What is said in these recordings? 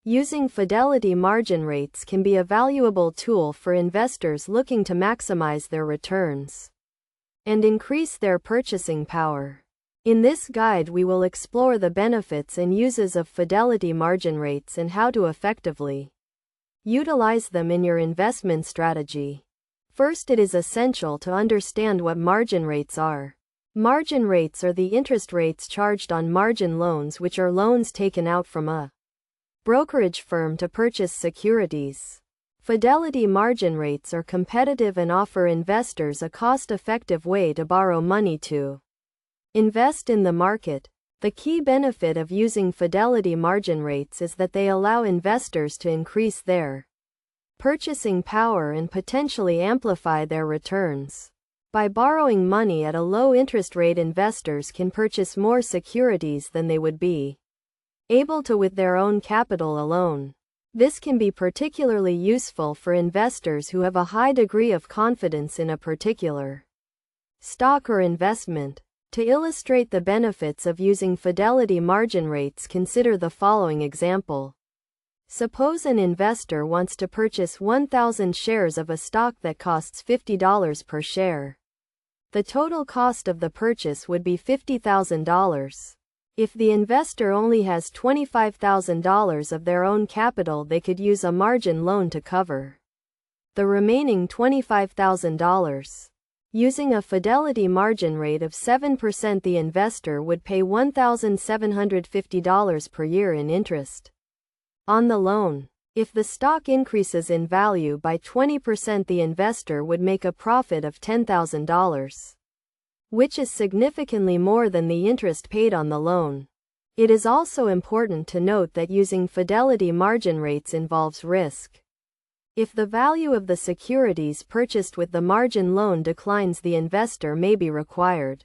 Using Fidelity margin rates can be a valuable tool for investors looking to maximize their returns and increase their purchasing power. In this guide, we will explore the benefits and uses of Fidelity margin rates and how to effectively utilize them in your investment strategy. First, it is essential to understand what margin rates are. Margin rates are the interest rates charged on margin loans, which are loans taken out from a brokerage firm to purchase securities. Fidelity margin rates are competitive and offer investors a cost-effective way to borrow money to invest in the market. The key benefit of using Fidelity margin rates is that they allow investors to increase their purchasing power and potentially amplify their returns. By borrowing money at a low interest rate, investors can purchase more securities than they would be able to with their own capital alone. This can be particularly useful for investors who have a high degree of confidence in a particular stock or investment. To illustrate the benefits of using Fidelity margin rates, consider the following example. Suppose an investor wants to purchase 1,000 shares of a stock that costs $50 per share. The total cost of the purchase would be $50,000. If the investor only has $25,000 of their own capital, they could use a margin loan to cover the remaining $25,000. Using a Fidelity margin rate of 7%, the investor would pay $1,750 per year in interest on the loan. If the stock increases in value by 20%, the investor would make a profit of $10,000, which is significantly more than the interest paid on the loan. It is also important to note that using Fidelity margin rates involves risk. If the value of the securities purchased with the margin loan declines, the investor may be required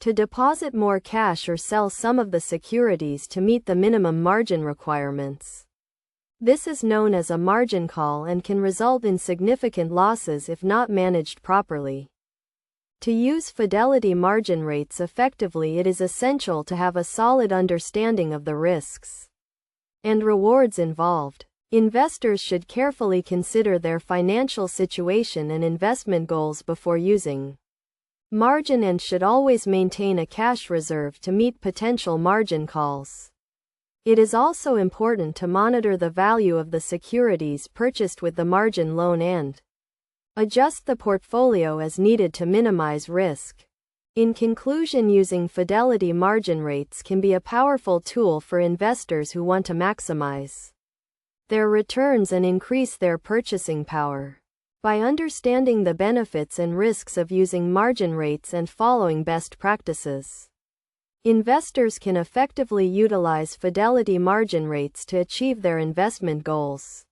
to deposit more cash or sell some of the securities to meet the minimum margin requirements. This is known as a margin call and can result in significant losses if not managed properly. To use Fidelity margin rates effectively, it is essential to have a solid understanding of the risks and rewards involved. Investors should carefully consider their financial situation and investment goals before using margin and should always maintain a cash reserve to meet potential margin calls. It is also important to monitor the value of the securities purchased with the margin loan and adjust the portfolio as needed to minimize risk. In conclusion, using Fidelity margin rates can be a powerful tool for investors who want to maximize their returns and increase their purchasing power. By understanding the benefits and risks of using margin rates and following best practices, investors can effectively utilize Fidelity margin rates to achieve their investment goals.